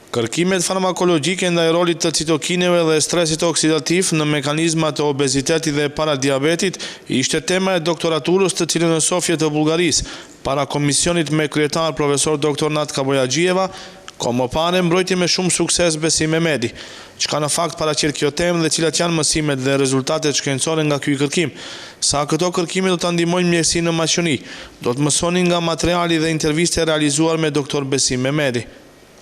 Kërkimet farmakologjike ndaj rolit të citokineve dhe stresit oksidativ në mekanizmat e obezitetit dhe paradiabetit ishte tema e doktoraturës të cilën në Sofje të Bullgarisë, para komisionit me kryetar profesor dr. Natka Bojaxhieva, ko më parë mbrojtje me shumë sukses Besim Mehmeti, çka në fakt paraqet kjo temë dhe cilat janë mësimet dhe rezultatet shkencore nga ky kërkim. Sa këto kërkime do ta ndihmojnë mjekësinë në maqëni, do të mësoni nga materiali dhe interviste realizuar me dr. Besim Mehmeti.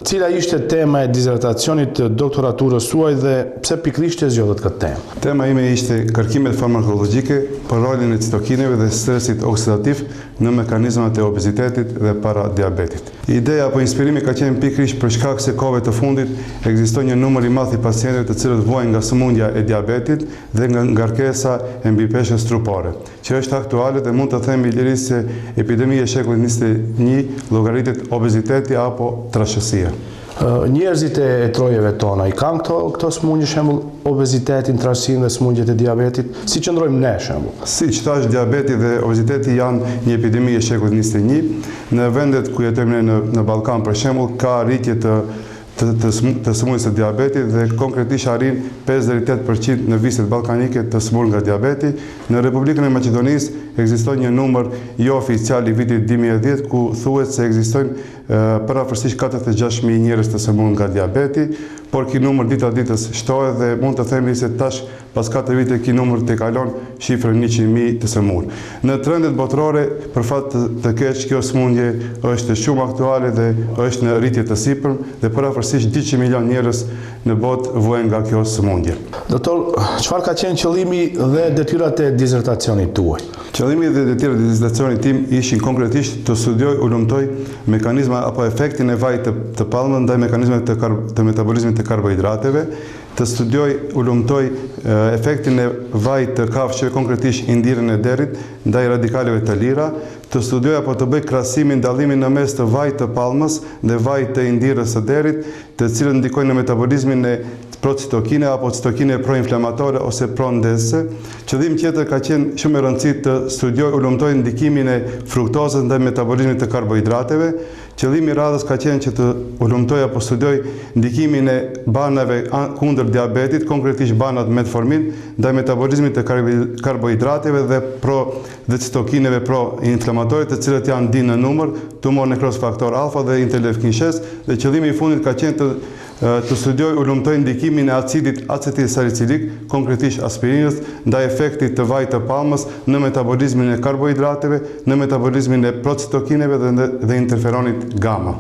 Cila ishte tema e dizertacionit të doktoraturës suaj dhe pse pikërisht e zgjodhët këtë temë? Tema ime ishte kërkimet farmakologjike për rolin e citokineve dhe stresit oksidativ në mekanizmat e obezitetit dhe paradiabetit. Ideja apo inspirimi ka qenë pikërisht për shkak se kohëve të fundit ekziston një numër i madh i pacientëve të cilët vojnë nga sëmundja e diabetit dhe nga ngarkesa e mbipeshës trupore, që është aktuale dhe mund të themi lirisht se epidemia e shekullit 21 llogaritet obeziteti apo trashësia. Njerëzit e trojeve tona i kanë këto sëmundje, shembull obezitetin, trashësinë dhe sëmundjet e diabetit, si qëndrojmë ne shembull? Siç thash, diabeti dhe obeziteti janë një epidemi e shekullit 21. Në vendet ku jetojmë ne në Ballkan për shembull ka rritje të sëmundjes së diabetit dhe konkretisht arrin 5-8% në viset ballkanike të smur nga diabeti. Në Republikën e Maqedonisë ekziston një numër jo oficial i vitit 2010 ku thuhet se ekzistojnë parafërsisht 46.000 njerëz të smur nga diabeti, por ky numër dita ditës shtohet dhe mund të themi se tash pas 4 vite ky numër të kalon shifrën 100.000 të smur. Në trendet botërore, për fat të keq, kjo sëmundje është shumë aktuale dhe është në rritje të sipërm dhe parafërsisht 200 milion njerëz në botë vojnë nga kjo sëmundje. Doktor, çfarë ka qenë qëllimi dhe detyrat e dizertacionit tuaj? Qëllimi dhe detyrat e dizertacionit tim ishin konkretisht të studioj, ulëmtoj mekanizma apo efektin e vajit të palmës ndaj mekanizmave të metabolizmit të karbohidrateve, të studioj, ulëmtoj efektin e vajit të kafshëve, konkretisht indirën e derit ndaj radikaleve të lira, të studioj apo të bëj krahasimin, dallimin në mes të vajit të palmës dhe vajit të indirës së derit, të cilët ndikojnë në metabolizmin e procitokine apo citokine proinflamatore ose prondeese. Qëllimi tjetër ka qenë shumë i rëndësishëm të studioj, ulëmtoj ndikimin e fruktozës ndaj metabolizmit të karbohidrateve. Qëllimi i radhës ka qenë që të ulëmtoj apo studioj ndikimin e banave kundër diabetit, konkretisht banat metformin, ndaj metabolizmit të karbohidrateve dhe citokineve proinflamatore, të cilët janë di në numër, tumor nekroz faktor alfa dhe interleukin 6, dhe qëllimi i fundit ka qenë të studioj, ulëmtoj ndikimin e acidit acetilsaliциlik, konkretisht aspirinës, ndaj efektit të vajit të palmës në metabolizmin e karbohidrateve, në metabolizmin e procitokineve dhe interferonit gamma.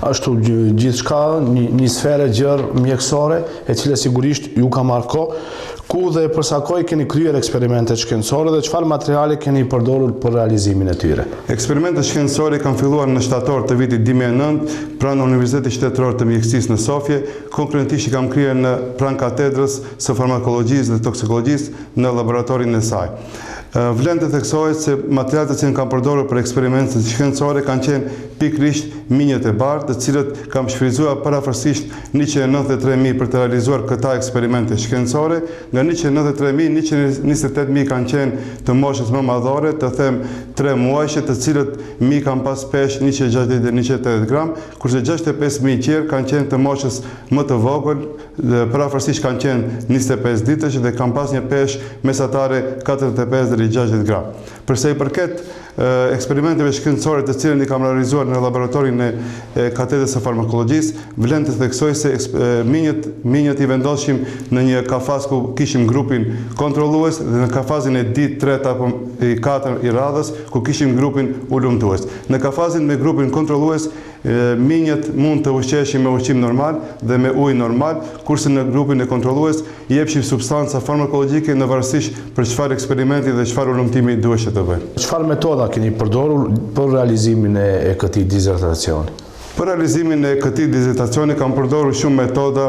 Ashtu gjithçka një sferë gjerë mjekësore, e cila sigurisht ju ka marrë kohë, ku dhe për sa kohë keni kryer eksperimente shkencore dhe çfarë materiale keni përdorur për realizimin e tyre? Eksperimentet shkencore kanë filluar në shtator të vitit 2009 pranë Universitetit Shtetëror të Mjekësisë në Sofje, konkretisht i kam kryer pranë katedrës së farmakologjisë dhe toksikologjisë në laboratorin e saj. Vlen të theksohet se materialet që kanë përdorur për eksperimentet shkencore kanë qenë pikërisht minjët e bardhë, të cilët kam shfrytzuar parafërsisht 193.000 për të realizuar këta eksperimente shkencore, nga 193.000, 128.000 kanë qenë të moshës më madhore, të them 3 muajshe, të cilët mi kanë pas peshë 160 dhe 180 gram, kurse 65.000 tjerë kanë qenë të moshës më të vogël, parafërsisht kanë qenë 25 ditësh dhe kanë pas një peshë mesatare 45 deri 60 gram. Përsa i përket eksperimenteve shkencore të cilën i kam realizuar në laboratorin e katedrës së farmakologjisë, vlen të theksoj se minjët i vendoshim në një kafaz ku kishim grupin kontrollues dhe në kafazin e ditë 3 apo 4 i radhës ku kishim grupin ulëmtues. Në kafazin me grupin kontrollues, minjët mund të ushqeheshin me ushqim normal dhe me ujë normal, kurse në grupin e kontrollues i jepshim substanca farmakologjike në varësisht për çfarë eksperimenti dhe çfarë ulëmtimi duhet të bëjmë. Çfarë metoda keni përdorur për realizimin e këtij dizertacioni? Për realizimin e këtij dizertacioni kam përdorur shumë metoda,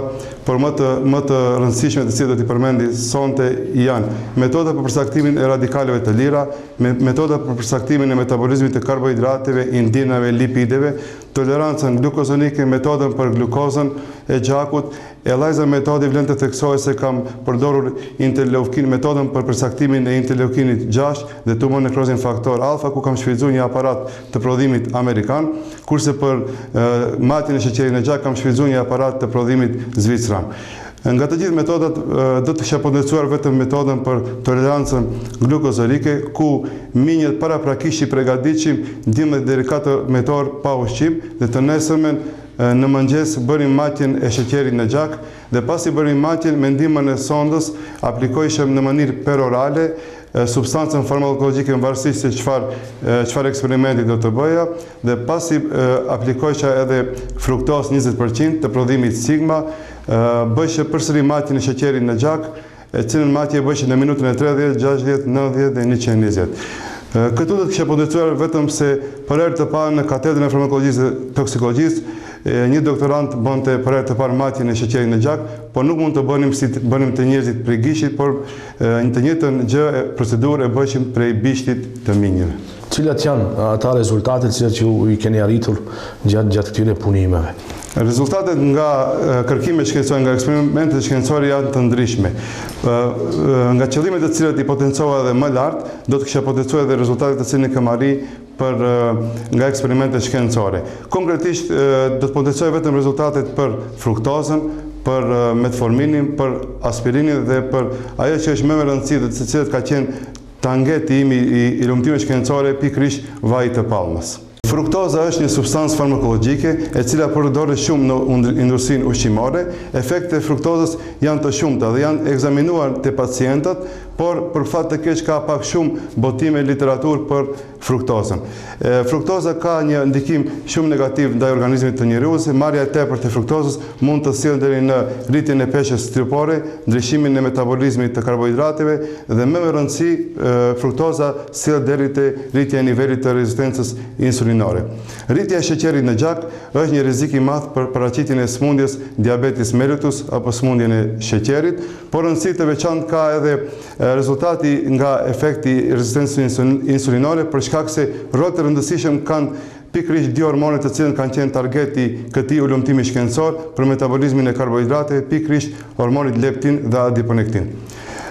por më të rëndësishme të cilat do t'i përmendi sonte janë metoda për përsaktimin e radikaleve të lira, metoda për përsaktimin e metabolizmit të karbohidrateve, indinave, lipideve, tolerancën glukozonike, metodën për glukozën e gjakut. Elaiza metodi vlen të theksoj se kam përdorur metodën për përsaktimin e interleukinit 6 dhe tumor nekrozin faktor alfa, ku kam shfrytzuar një aparat të prodhimit amerikan, kurse për matjen e sheqerit në gjak kam shfrytzuar një aparat të prodhimit zvicran. Nga të gjithë metodat do të kisha potencuar vetëm metodën për tolerancën glukozorike, ku minjët paraprakisht i përgatitshim 12 deri 14 orë pa ushqim dhe të nesërmen në mëngjes bërim matjen e sheqerit në gjak dhe pasi bërim matjen me ndihmën e sondës aplikojshem në mënyrë perorale substancën farmakologjike në varësisht se çfarë eksperimenti do të bëja dhe pasi aplikojsha edhe fruktos 20% të prodhimit sigma, bëjshë përsëri matjen e sheqerit në gjak, e cilën matje bëjshë në minutën e 30, 60, 90 dhe 120. Këtu do të kisha potencuar vetëm se për herë të parë në katedrën e farmakologjisë dhe toksikologjisë një doktorant bënte për herë të parë matjen e sheqerit në gjak, por nuk mund të bënim si bënim të njerëzit prej gishtit, por një të njëjtën gjë procedurë e bëjshim prej bishtit të minjëve. Cilat janë ata rezultatet që ju i keni arritur gjatë këtyre punimeve? Rezultatet nga kërkimet shkencore, nga eksperimentet shkencore janë të ndryshme. Nga qëllimet të cilat i potencova dhe më lartë, do të kisha potencuar edhe rezultatet të cilën kam arritur nga eksperimentet shkencore. Konkretisht do të potencoj vetëm rezultatet për fruktozën, për metforminin, për aspirinin dhe për ajo që është më e rëndësishme dhe të cilat ka qenë tangeti im i lumtimeve shkencore, pikërisht vaji të palmës. Fruktoza është një substancë farmakologjike e cila përdoret shumë në industrinë ushqimore. Efektet e fruktozës janë të shumta dhe janë ekzaminuar te pacientët, por për fat të keq ka pak shumë botime literaturë për fruktozën. Fruktoza ka një ndikim shumë negativ ndaj organizmit të njerëzit. Marrja e tepërt e fruktozës mund të sjellë deri në rritjen e peshës strupore, ndryshimin e metabolizmit të karbohidrateve dhe më me rëndësi fruktoza sjell deri te rritja e nivelit të rezistencës insulinore. Rritja e sheqerit në gjak është një rrezik i madh për paraqitjen e smundjes diabetes mellitus apo smundjen e sheqerit, por rëndësi të veçantë ka edhe rezultati nga efekti i rezistencës insulinore, për shkak se rol të rëndësishëm kanë pikërisht dy hormonet të cilët kanë qenë targeti këtij ulëmtimi shkencor për metabolizmin e karbohidrateve, pikërisht hormonit leptin dhe adiponektin.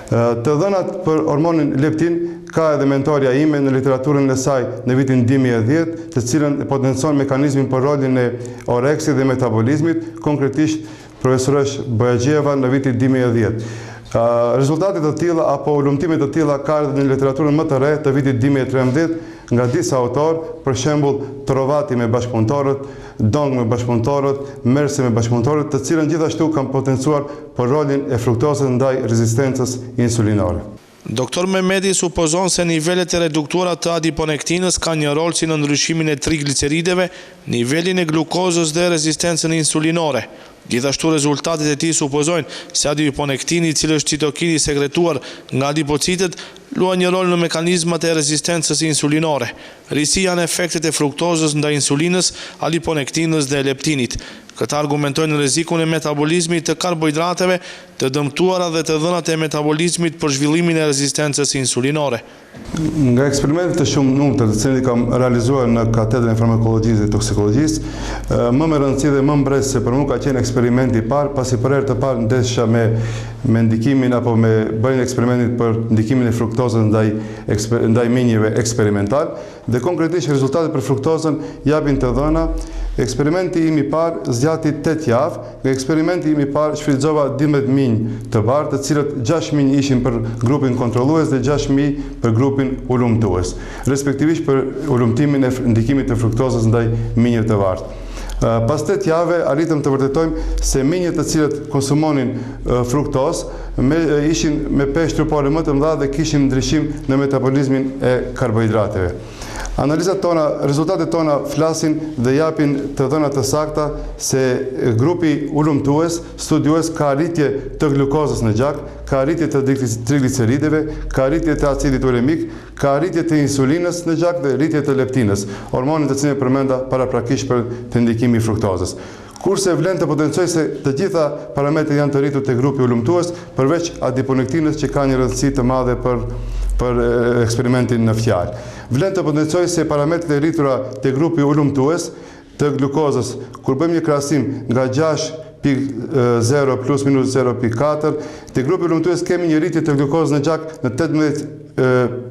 Të dhënat për hormonin leptin ka edhe mentorja ime në literaturën e saj në vitin 2010, të cilën potencon mekanizmin për rolin e oreksit dhe metabolizmit, konkretisht profesorësh Bojagjeva në vitin 2010. Rezultatet të tilla apo ulëmtimet të tilla ka edhe në literaturën më të re të vitit 2013 nga disa autor, për shembull Trovati me bashkëpunëtorët, Dong me bashkëpunëtorët, Merse me bashkëpunëtorët, të cilën gjithashtu kanë potencuar për rolin e fruktozës ndaj rezistencës insulinore. Doktor Mehmeti supozon se nivelet e reduktuara të adiponektinës kanë një rol si në ndryshimin e triglicerideve, nivelin e glukozës dhe rezistencën insulinore. Gjithashtu rezultatet e tij supozojnë se adiponektini, i cili është citokini sekretuar nga adipocitet, luan një rol në mekanizmat e rezistencës insulinore. Risi janë efektet e fruktozës ndaj insulinës, adiponektinës dhe leptinit. Këta argumentojnë rrezikun e metabolizmit të karbohidrateve, të dëmtuara dhe të dhënat e metabolizmit për zhvillimin e rezistencës insulinore. Nga eksperimentet të shumë numër të cilat kam realizuar në katedrën e farmakologjisë dhe toksikologjisë, më me rëndësi dhe më mbres se për mua ka qenë eksperimenti i parë, pasi për herë të parë ndesha me ndikimin apo me bërjen e eksperimentit për ndikimin e fruktozës ndaj minjeve eksperimental dhe konkretisht rezultatet për fruktozën japin të dhëna. Eksperimenti im i parë zgjati 8 javë, nga eksperimenti im i parë shfrytëzova 12 minj të bardhë, të cilët 6 minj ishin për grupin kontrollues dhe 6 minj për grupin ulëmtues, respektivisht për ulëmtimin e ndikimit të fruktozës ndaj minjëve të bardhë. Pas 8 jave arritëm të vërtetojmë se minjët të cilët konsumonin fruktozë ishin me peshë trupore më të mëdha dhe kishin ndryshim në metabolizmin e karbohidrateve. Analizat tona, rezultatet tona flasin dhe japin të dhëna të sakta se grupi ulëmtues, studiues ka rritje të glukozës në gjak, ka rritje të triglicerideve, ka rritje të acidit uremik, ka rritje të insulinës në gjak dhe rritje të leptinës, hormonit të cilën përmenda paraprakisht për të ndikimi i fruktozës. Kurse vlen të potencoj se të gjitha parametrit janë të rritur te grupi ulëmtues, përveç adiponektinës që ka një rëndësi të madhe për eksperimentin në fjalë. Vlen të potencoj se parametrit e rritura te grupi ulëmtues të glukozës, kur bëjmë një krahasim nga 6.0 plus minus 0.4, te grupi lumtues kemi një rritje të glukozës në gjak në 18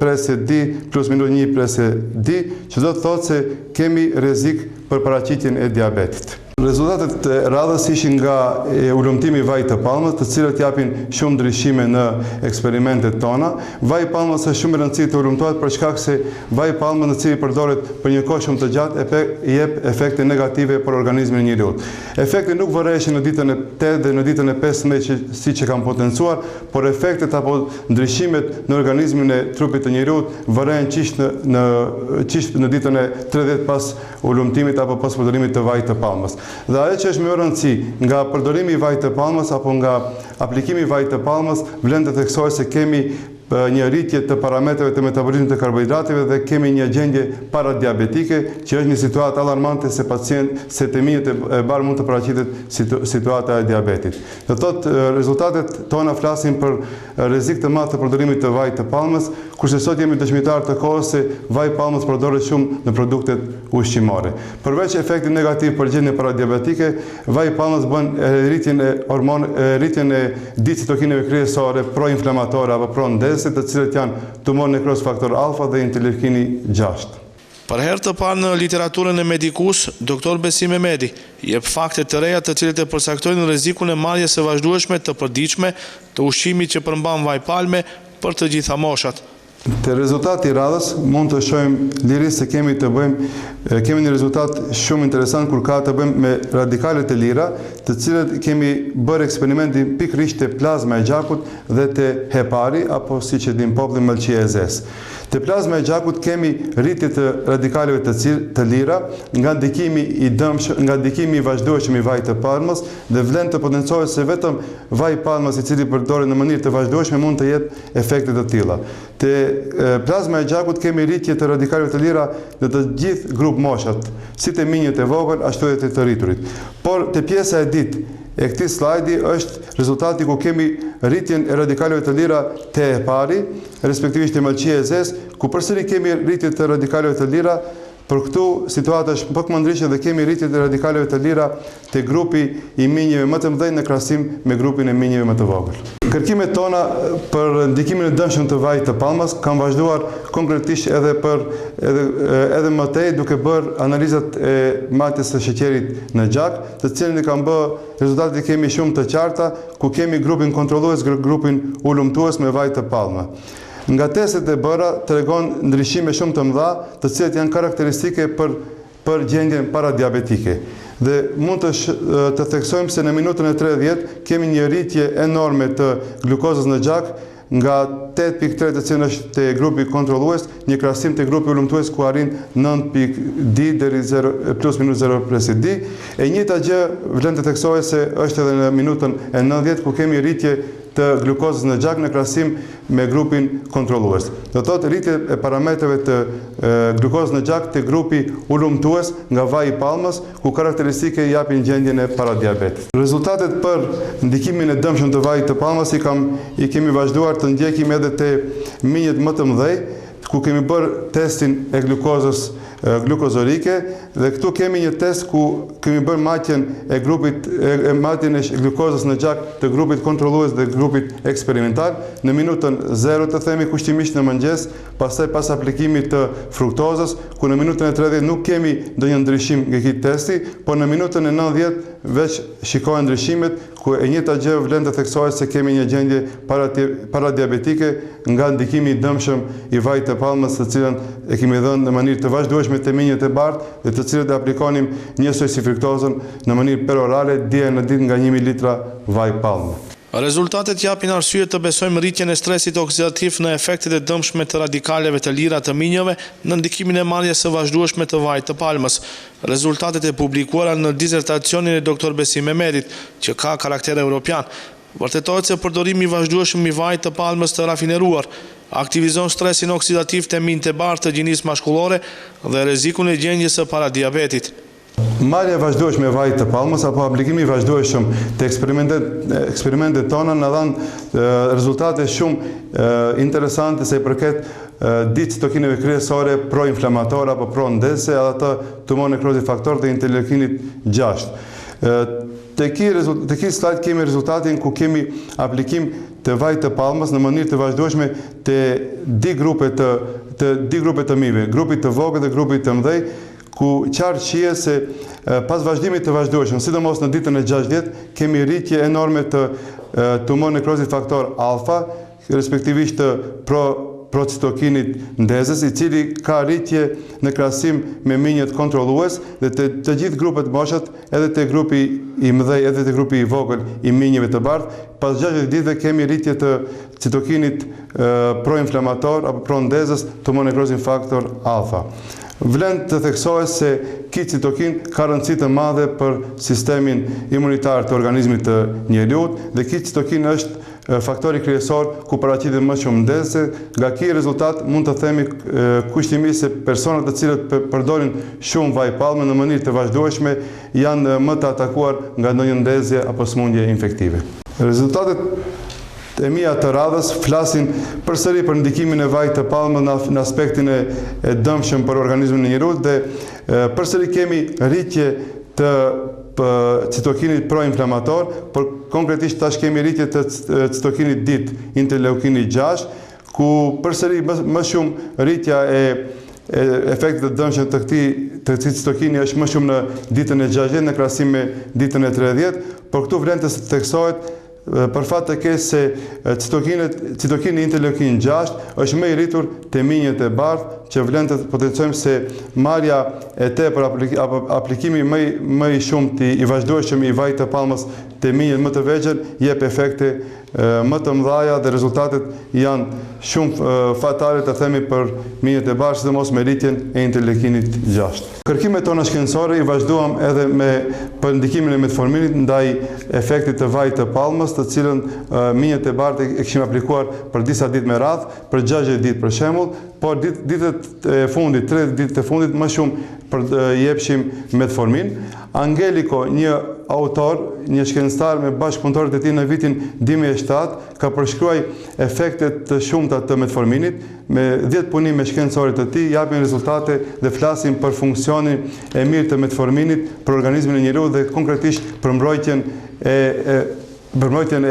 presje D plus minus 1 presje D, që do të thotë se kemi rrezik për paraqitjen e diabetit. Rezultatet e radhës ishin nga ulëmtimi i vajit të palmës, të cilët japin shumë ndryshime në eksperimentet tona. Vaji i palmës është shumë i rëndësishëm të ulëmtohet për shkak se vaji i palmës, në cili përdoret për një kohë shumë të gjatë, jep efekte negative për organizmin e njeriut. Efektet nuk vërejshin në ditën e 8 dhe në ditën e 15 siç e kam potencuar, por efektet apo ndryshimet në organizmin e trupit të njeriut vërejnë qisht në ditën e 30 pas ulëmtimit apo pas përdorimit të vajit të palmës. Dhe ajo që është më rëndësi nga përdorimi i vajit të palmës apo nga aplikimi i vajit të palmës, vlen të theksoj se kemi një rritje të parametrave të metabolizmit të karbohidrateve dhe kemi një gjendje paradiabetike, që është një situatë alarmante se te minjët e barë mund të paraqitet situata e diabetit. Dhe thotë, rezultatet tona flasin për rrezik të madh të përdorimit të vajit të palmës, kurse sot jemi dëshmitar të kohës se vaji i palmës përdoret shumë në produktet ushqimore. Përveç efektit negativ për gjendjen paradiabetike, vaji i palmës bën rritjen e dicitokineve kryesore proinflamatore apo prondes, të cilët janë tumor nekroz faktor alfa dhe interleukini 6. Për herë të parë në literaturën e medikus, Dr. Besim Mehmeti jep fakte të reja të cilët e përcaktojnë rrezikun e marrjes së vazhdueshme të përditshme të ushqimit që përmban vaj palme për të gjitha moshat. Te rezultati i radhës mund të shohim lirisht se kemi një rezultat shumë interesant kur ka të bëjmë me radikalet e lira, të cilët kemi bërë eksperimentin pikërisht te plazma e gjakut dhe te hepari apo siç e dim populli mëlçia e zezë. Te plazma e gjakut kemi rritje të radikaleve të lira nga ndikimi i dëmshëm, nga ndikimi i vazhdueshëm i vajit të palmës dhe vlen të potencohet se vetëm vaji i palmës i cili përdoret në mënyrë të vazhdueshme mund të jetë efekte të tilla. Te plazma e gjakut kemi rritje të radikaleve të lira në të gjithë grup moshat, si te minjët e vogël ashtu edhe te të rriturit. Por te pjesa e dytë e këtij slajdi është rezultati ku kemi rritjen e radikaleve të lira te hepari, respektivisht te mëlçia e zezë, ku përsëri kemi rritje të radikaleve të lira. Për këtu situata është pak më ndryshe dhe kemi rritje të radikaleve të lira te grupi i minjëve më të mëdhenj në krahasim me grupin e minjëve më të vogël. Kërkimet tona për ndikimin e dëmshëm të vajit të palmës kanë vazhduar konkretisht edhe më tej duke bërë analizat e matjes së sheqerit në gjak, të cilën i kanë bërë rezultatet kemi shumë të qarta, ku kemi grupin kontrollues, grupin ulëmtues me vajit të palme. Nga testet e bëra tregon ndryshime shumë të mëdha, të cilat janë karakteristike për gjendjen paradiabetike. Dhe mund të theksojmë se në minutën e 30 kemi një rritje enorme të glukozës në gjak nga 8.3 të cilën është te grupi kontrollues, një krahasim te grupi ulëmtues ku arrin 9.D deri plus minus 0.D. E njëjta gjë vlen të theksohet se është edhe në minutën e 90 ku kemi rritje të glukozës në gjak në krahasim me grupin kontrollues. Do të thotë rritje e parametrave të glukozës në gjak te grupi ulëmtues nga vaji i palmës, ku karakteristike japin gjendjen e paradiabetit. Rezultatet për ndikimin e dëmshëm të vajit të palmës i kemi vazhduar të ndjekim edhe te minjët më të mëdhej, ku kemi bërë testin e glukozës glukozorike dhe këtu kemi një test ku kemi bërë matjen e glukozës në gjak të grupit kontrollues dhe grupit eksperimental në minutën 0 të themi kushtimisht në mëngjes, pastaj pas aplikimit të fruktozës, ku në minutën e 30 nuk kemi ndonjë ndryshim nga ky testi, por në minutën e 90 veç shikohen ndryshimet, ku e njëjta gjë vlen të theksohet se kemi një gjendje paradiabetike nga ndikimi i dëmshëm i vajit të palmës, të cilën e kemi dhënë në mënyrë të vazhdueshme te minjët e bardhë dhe të cilët e aplikonim njësoj si fruktozën në mënyrë perorale dje në ditë nga 1 litra vaj palme. Rezultatet japin arsye të besojmë rritjen e stresit oksidativ në efektet e dëmshme të radikaleve të lira të minjëve në ndikimin e marrjes së vazhdueshme të vajit të palmës. Rezultatet e publikuara në disertacionin e Dr. Besim Mehmetit, që ka karakter evropian, vërtetohet se përdorimi i vazhdueshëm i vajit të palmës të rafineruar aktivizon stresin oksidativ të minjët e bardhë të gjinisë mashkullore dhe rrezikun e gjendjes së paradiabetit. Marrja e vazhdueshme e vajit të palmës apo aplikimi i vazhdueshëm te eksperimentet tona na dhan rezultate shumë interesante sa i përket ditë citokineve kryesore proinflamator apo pronedese, edhe atë tumor nekrozi faktor dhe interleukinit 6. Te ky slajd kemi rezultatin ku kemi aplikim të vaj të palmës në mënyrë të vazhdueshme të di grupe të mive, grupit të vogël dhe grupit të mëdhej, ku qartë shihet se pas vazhdimit të vazhdueshëm, sidomos në ditën e 60, kemi rritje enorme të tumor nekrozit faktor alfa, respektivisht të procitokinit ndezës, i cili ka rritje në krahasim me minjët kontrollues dhe të gjithë grupet moshat, edhe të grupi i mëdhej, edhe të grupi i vogël i minjëve të bardhë, pas 60 ditëve kemi rritje të citokinit proinflamator apo pronedezës, tumor nekrozin faktor alfa. Vlen të theksohet se ky citokin ka rëndësi të madhe për sistemin imunitar të organizmit të njeriut dhe ky citokin është faktori kryesor ku paraqitet më shumë ndezë. Nga ky rezultat mund të themi kushtimisht se personat të cilët përdorin shumë vaj palme në mënyrë të vazhdueshme janë më të atakuar nga ndonjë ndezje apo sëmundje infektive. Rezultatet e mia të radhës flasin përsëri për ndikimin e vajit të palmës në aspektin e dëmshëm për organizmin e njerëzit dhe përsëri kemi rritje të citokinit proinflamator, por konkretisht tash kemi rritje të citokinit dit interleukinit 6, ku përsëri më shumë rritja e efektet të dëmshëm të këtij citokini është më shumë në ditën e 60 në krahasim me ditën e 30, por këtu vlen të theksohet për fat të keq se citokini interleukin 6 është më i rritur te minjët e bardhë, që vlen të potencojmë se marrja e tepër apo aplikimi më i shumtë i vazhdueshëm i vajit të palmës te minjët më të vegjël jep efekte më të mëdha dhe rezultatet janë shumë fatale të themi për minjët e bardhë, sidomos me rritjen e interleukinit 6. Kërkimet tona shkencore i vazhduam edhe për ndikimin e metforminit ndaj efektit të vajit të palmës, të cilën minjët e bardhë e kishim aplikuar për disa ditë me radhë, për 60 ditë për shembull, por ditët e fundit, 30 ditët e fundit më shumë jepshim metformin. Angelico, një autor, një shkencëtar me bashkëpunëtorët e tij në vitin 2007, ka përshkruaj efektet të shumta të metforminit me 10 punime shkencore të tij, japin rezultate dhe flasin për funksionin e mirë të metforminit për organizmin e njeriut dhe konkretisht për mbrojtjen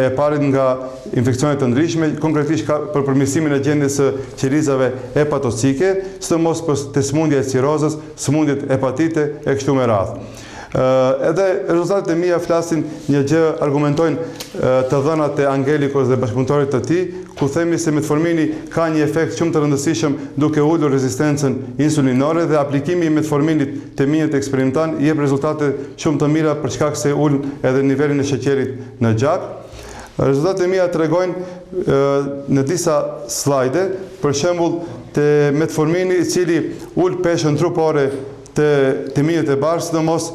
e parit nga infeksionet të ndryshme, konkretisht për përmirësimin e gjendjes së qelizave hepatocike, sidomos për sëmundja e cirozës, sëmundjet hepatite e kështu me radhë. Edhe rezultatet e mia flasin një gjë, argumentojnë të dhënat e Angelikos dhe bashkëpunëtorit të tij, ku themi se metformini ka një efekt shumë të rëndësishëm duke ulur rezistencën insulinore dhe aplikimi i metforminit te minjët eksperimental jep rezultate shumë të mira për shkak se ul edhe nivelin e sheqerit në gjak. Rezultatet e mia tregojnë në disa slajde, për shembull te metformini i cili ul peshën trupore te minjët e bardhë, sidomos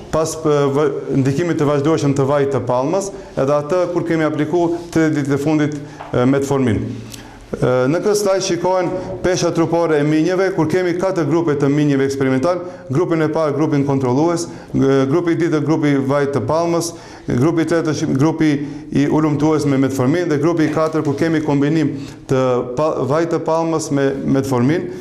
pas ndikimit të vazhdueshëm të vajit të palmës, edhe atë kur kemi aplikuar 30 ditë të fundit metformin. Në këtë slajd shikohen pesha trupore e minjëve, kur kemi 4 grupe të minjëve eksperimental, grupin e parë grupin kontrollues, grupi i dytë grupi vajit të palmës, grupi i tretë është grupi i ulëmtues me metformin dhe grupi i katërt ku kemi kombinim të vajit të palmës me metformin.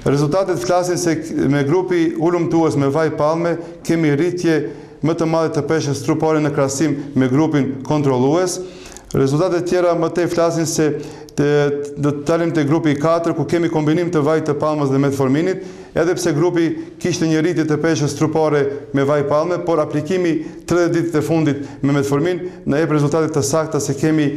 Rezultatet flasin se me grupi ulëmtues me vaj palme kemi rritje më të madhe të peshës trupore në krahasim me grupin kontrollues. Rezultatet tjera më tej flasin se do të dalim te grupi i 4 ku kemi kombinim të vajit të palmës dhe metforminit, edhe pse grupi kishte një rritje të peshës trupore me vaj palme, por aplikimi 30 ditët e fundit me metformin na jep rezultate të sakta se kemi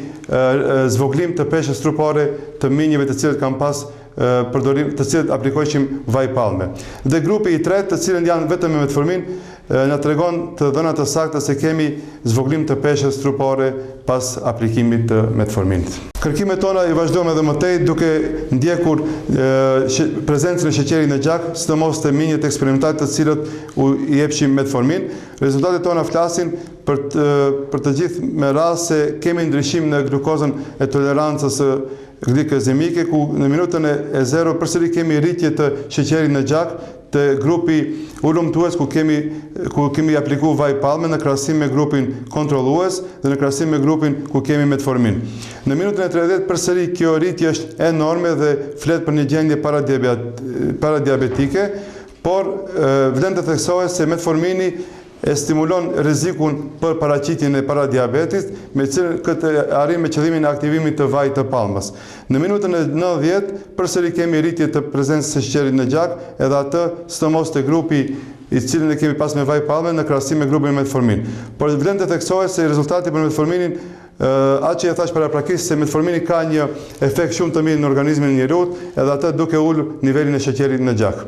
zvoglim të peshës trupore të minjëve të cilët kanë pas përdorim, të cilët aplikojshim vaj palme. Dhe grupi i tretë, të cilën janë vetëm me metformin, na tregon të dhëna të sakta se kemi zvoglim të peshës trupore pas aplikimit të metforminit. Kërkimet tona i vazhdojmë edhe më tej duke ndjekur prezencën e sheqerit në gjak, sidomos te minjët eksperimentale të cilët u jepshim metformin. Rezultatet tona flasin për të gjithë me radhë se kemi ndryshim në glukozën e tolerancës glikemike, ku në minutën e 0 përsëri kemi rritje të sheqerit në gjak të grupi ulumtues ku kemi aplikuar vaj palme në krahasim me grupin kontrollues dhe në krahasim me grupin ku kemi metformin. Në minutën e 30 përsëri kjo rritje është enorme dhe flet për një gjendje paradiabetike, por vlen të theksohet se metformini e stimulon rrezikun për paraqitjen e paradiabetit, me cilën këtë arrim me qëllimin e aktivimit të vajit të palmës. Në minutën e 90 përsëri kemi rritje të prezencës së sheqerit në gjak, edhe atë sidomos te grupi i cilin e kemi pas me vaj palme në krahasim me grupin metformin. Por vlen të theksohet se rezultati për metforminin atë që e thash paraprakisht se metformini ka një efekt shumë të mirë në organizmin e njerëzit, edhe atë duke ulur nivelin e sheqerit në gjak.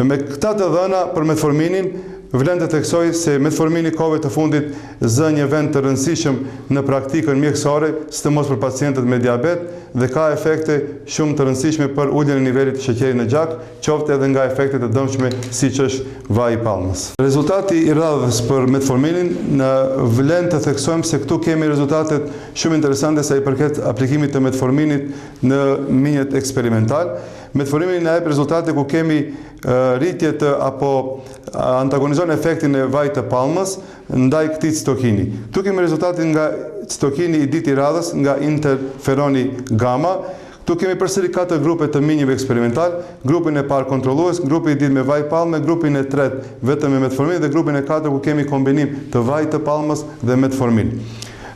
Me këta të dhëna për metforminin, vlen të theksoj se metformini kohëve të fundit zë një vend të rëndësishëm në praktikën mjekësore, sidomos për pacientët me diabet, dhe ka efekte shumë të rëndësishme për uljen e nivelit të sheqerit në gjak, qoftë edhe nga efektet e dëmshme siç është vaji i palmës. Rezultati i radhës për metforminin vlen të theksojmë se këtu kemi rezultatet shumë interesante sa i përket aplikimit të metforminit në minjet eksperimental. Metformini na jep rezultate ku kemi rritje të apo antagonizon efektin e vajit të palmës ndaj këtij citokini. Këtu kemi rezultatin nga citokini i ditë i radhës nga interferoni gamma. Këtu kemi përsëri 4 grupe të minjeve eksperimental, grupin e parë kontrollues, grupin i dytë me vaj palme, grupin e tretë vetëm me metformin dhe grupin e katërt ku kemi kombinim të vajit të palmës dhe metformin.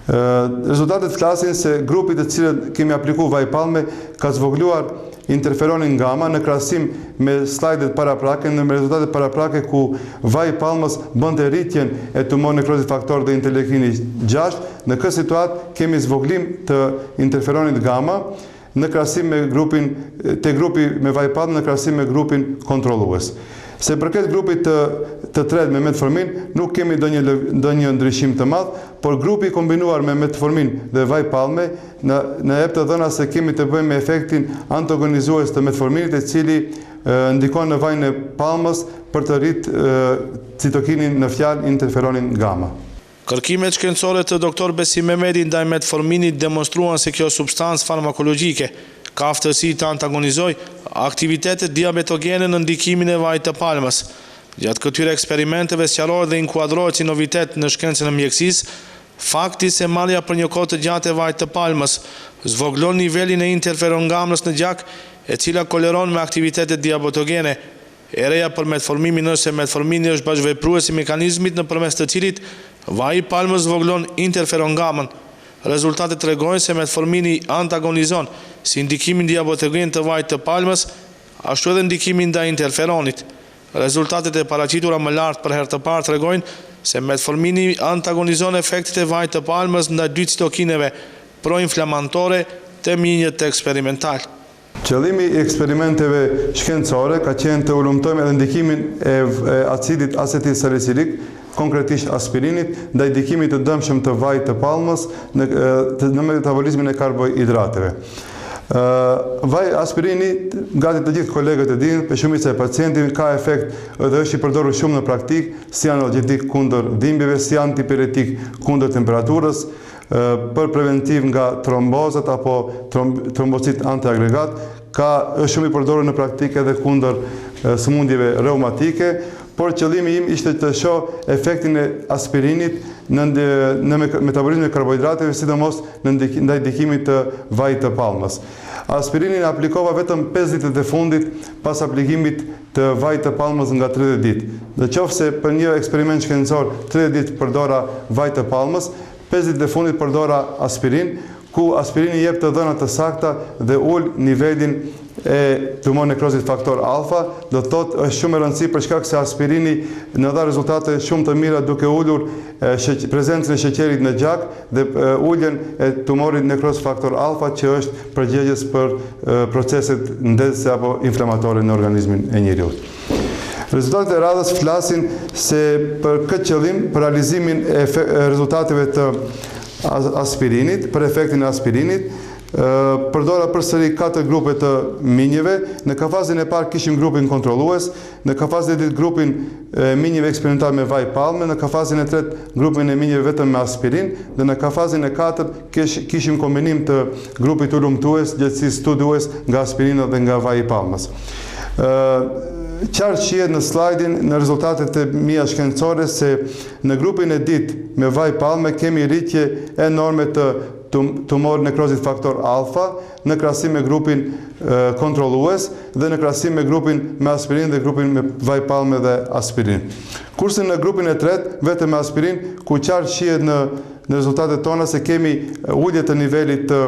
Rezultatet flasin se grupit të cilët kemi aplikuar vaj palme ka zvogluar interferonin gamma në krahasim me slajdet paraprake, në rezultatet paraprake ku vaji palmës bënte rritjen e tumor nekrozit faktor dhe interleukini 6. Në këtë situatë kemi zvoglim të interferonit gamma në krahasim me grupi me vaj palmë në krahasim me grupin kontrollues. Se përket grupit të tretë me metformin, nuk kemi ndonjë ndryshim të madh, por grupi kombinuar me metformin dhe vaj palme në jep të dhëna se kemi të bëjmë me efektin antagonizues të metforminit, i cili ndikon në vajin e palmës për të rritë citokinin në fjalë interferonin gamma. Kërkimet shkencore të Dr. Besim Mehmeti ndaj metforminit demonstruan se kjo substancë farmakologjike ka aftësi të antagonizoj aktivitetet diabetogene në ndikimin e vajit të palmës. Gjatë këtyre eksperimenteve sqarohet dhe inkuadrohet si novitet në shkencën e mjekësisë fakti se marrja për një kohë të gjatë e vajit të palmës zvoglon nivelin e interferon gamës në gjak, e cila koleron me aktivitetet diabetogene. E reja për metformimin është se metformini është bashkëveprues i mekanizmit nëpërmes të cilit vaji i palmës zvoglon interferon gamën. Rezultatet tregojnë se metformini antagonizon si ndikimin diabetogen të vajit të palmës, ashtu edhe ndikimin ndaj interferonit. Rezultatet e paraqitura më lart për herë të parë tregojnë se metformini antagonizon efektet e vajit të palmës ndaj dy citokineve proinflamatore të minjët eksperimental. Qëllimi i eksperimenteve shkencore ka qenë të ulëmtojmë edhe ndikimin e acidit acetilsaliциlik, konkretisht aspirinit, ndaj ndikimit të dëmshëm të vajit të palmës në metabolizmin e karbohidrateve. Vaji aspirini, gati të gjithë kolegët e dinë, për shumica e pacientit ka efekt dhe është i përdorur shumë në praktik, si analgjetik kundër dhimbjeve, si antipiretik kundër temperaturës, për preventiv nga trombozat apo trombocit antiagregat, është shumë i përdorur në praktik edhe kundër sëmundjeve reumatike, por qëllimi im ishte të shoh efektin e aspirinit në metabolizmin e karbohidrateve, sidomos ndaj ndikimit të vajit të palmës. Aspirinin aplikova vetëm 5 ditët e fundit pas aplikimit të vajit të palmës nga 30 ditë. Në qoftë se për një eksperiment shkencor 30 ditë përdora vajit të palmës, 5 ditët e fundit përdora aspirin, ku aspirini jep të dhëna të sakta dhe ul nivelin e tumor nekrozit faktor alfa, do të thotë është shumë e rëndësishme për shkak se aspirini na dha rezultate shumë të mira duke ulur prezencën e sheqerit në gjak dhe uljen e tumorit nekroz faktor alfa, që është përgjegjës për proceset ndezëse apo inflamatore në organizmin e njeriut. Rezultatet e radhës flasin se për këtë qëllim, për realizimin e rezultateve të aspirinit, për efektin e aspirinit, përdora përsëri 4 grupe të minjeve. Në kafazën e parë kishim grupin kontrollues, në kafazën e dytë grupin minjeve eksperimental me vaj palme, në kafazën e tretë grupin e minjeve vetëm me aspirin, dhe në kafazën e katërt kishim kombinim të grupit ulumtues, gjatësisë studiues nga aspirina dhe nga vaji i palmës. Qartë shihet në slajdin në rezultatet e mia shkencore se në grupin e dytë me vaj palme kemi rritje enorme të tumor nekrozit faktor alfa në krahasim me grupin kontrollues dhe në krahasim me grupin me aspirin dhe grupin me vaj palme dhe aspirin. Kurse në grupin e tretë vetëm me aspirin, ku qartë shihet në rezultatet tona se kemi ulje të nivelit të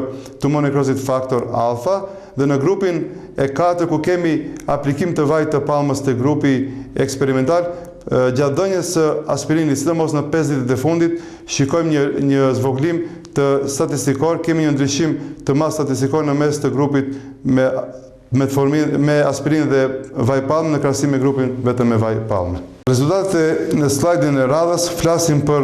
tumor nekrozit faktor alfa, dhe në grupin e 4 ku kemi aplikim të vaj të palmës të grupi eksperimental, gjatë dhënjes së aspirinit, sidomos në 5 ditët e fundit, shikojmë një zvoglim të statistikor, kemi një ndryshim të madh statistikor në mes të grupit me aspirin dhe vaj palme në krahasim me grupin vetëm me vaj palme. Rezultatet në slajdin e radhës flasin për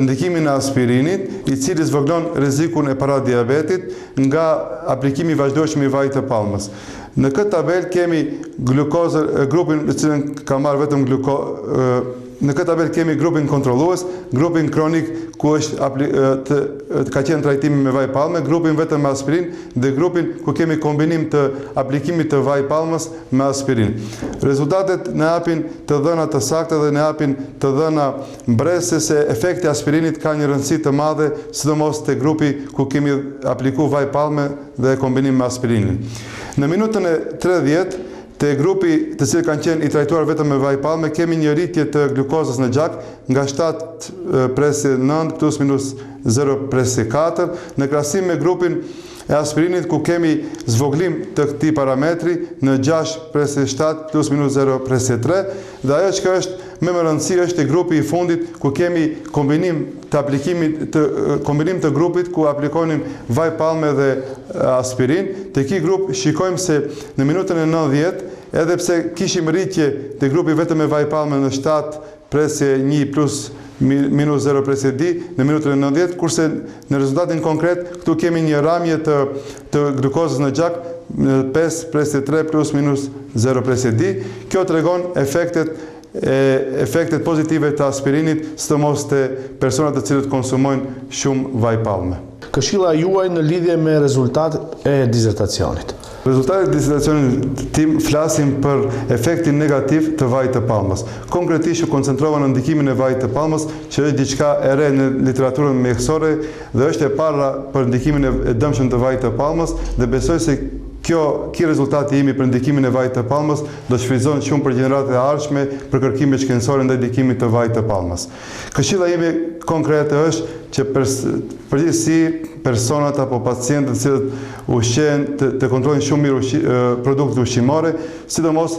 ndikimin e aspirinit, i cili zvoglon rrezikun e paradiabetit nga aplikimi i vazhdueshëm i vajit të palmës. Në këtë tabel kemi grupin në cilën ka marrë vetëm në këtë tabel kemi grupin kontrollues, grupin kronik ku ka qenë trajtimi me vaj palme, grupin vetëm me aspirin dhe grupin ku kemi kombinim të aplikimit të vaj palmës me aspirin. Rezultatet në japin të dhëna të sakta dhe në japin të dhëna mbresë se efekti aspirinit ka një rëndësi të madhe, sidomos te grupi ku kemi apliku vaj palme dhe kombinim me aspirinin. Në minutën e 30, te grupi të cilët kanë qenë i trajtuar vetëm me vaj palme, kemi një rritje të glukozës në gjak nga 7/9 plus minus 0/4, në krahasim me grupin e aspirinit ku kemi zvoglim të këtij parametri në 6/7 plus minus 0/3, dhe ajo që është më rëndësishme është i grupi i fundit ku kemi kombinim të grupit ku aplikonim vaj palme dhe aspirin. Te ky grup shikojmë se në minutën e 90, edhe pse kishim rritje te grupi vetëm me vaj palme në 7/1 plus minus 0/d në minutën e 90, kurse në rezultatin konkret këtu kemi një rramje të glukozës në gjak në 5/3 plus minus 0/d. Kjo tregon efektet pozitive të aspirinit, sidomos te personat të cilët konsumojnë shumë vaj palme. Këshilla juaj në lidhje me rezultatet e dizertacionit. Rezultatet e dizertacionit tim flasin për efektin negativ të vajit të palmës. Konkretisht u koncentrova në ndikimin e vajit të palmës, që është diçka e re në literaturën mjekësore dhe është e para për ndikimin e dëmshëm të vajit të palmës, dhe besoj se ky rezultati imi për ndikimin e vajit të palmës do shfrytëzohet shumë për gjeneratat e ardhshme për kërkime shkencore ndaj ndikimit të vajit të palmës. Këshilla ime konkrete është që përgjithësi personat apo pacientët të cilët ushqejnë të kontrollojnë shumë mirë produktet ushqimore, sidomos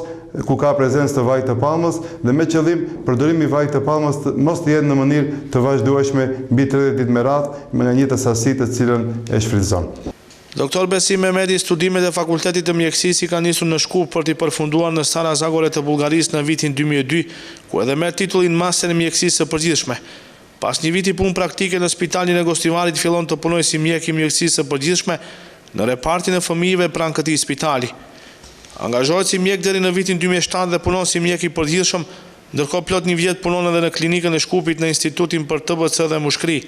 ku ka prezencë të vajit të palmës, dhe me qëllim përdorimi i vajit të palmës mos të jetë në mënyrë të vazhdueshme mbi 30 ditë me radhë me një të sasi të cilën e shfrytëzon. Doktor Besim Mehmeti, studimet e Fakultetit të Mjekësisë kanë nisur në Shkup për t'i përfunduar në Sala Zagore të Bullgarisë në vitin 2002, ku edhe merr titullin Master në Mjekësisë së Përgjithshme. Pas një viti punë praktike në Spitalin e Gostivarit, fillon të punojë si mjek i mjekësisë së përgjithshme në repartin e fëmijëve pranë këtij spitali. Angazhohet si mjek deri në vitin 2007 dhe punon si mjek i përgjithshëm, ndërkohë plot një vjet punon edhe në klinikën e Shkupit në Institutin për TBC dhe Mushkëri.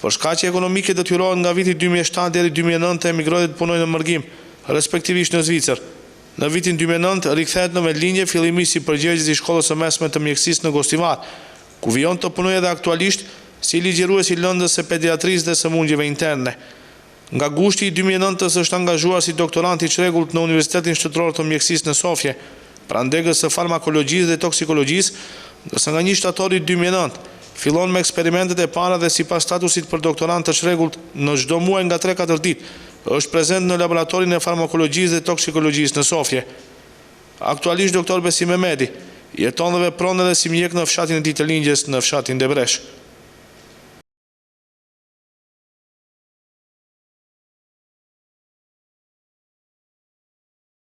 Për shkaqe ekonomike detyrohet nga viti 2007 deri 2009 të emigrojë të punojë në Mërgim, respektivisht në Zvicër. Në vitin 2009 rikthehet në vendlinje fillimisht si përgjegjës i shkollës së mesme të mjekësisë në Gostivar, ku vijon të punojë edhe aktualisht si ligjërues i lëndës së pediatrisë dhe sëmundjeve interne. Nga gushti i 2009 është angazhuar si doktorant i çrregullt në Universitetin Shtetëror të Mjekësisë në Sofje, pranë degës së farmakologjisë dhe toksikologjisë, ndërsa nga 1 shtatori 2009 fillon me eksperimentet e para dhe sipas statusit për doktorant të çrregullt në çdo muaj nga 3-4 ditë është prezent në laboratorin e farmakologjisë dhe toksikologjisë në Sofje. Aktualisht doktor Besim Mehmeti jeton dhe vepron edhe si mjek në fshatin e Ditëlindjes në fshatin Debresh.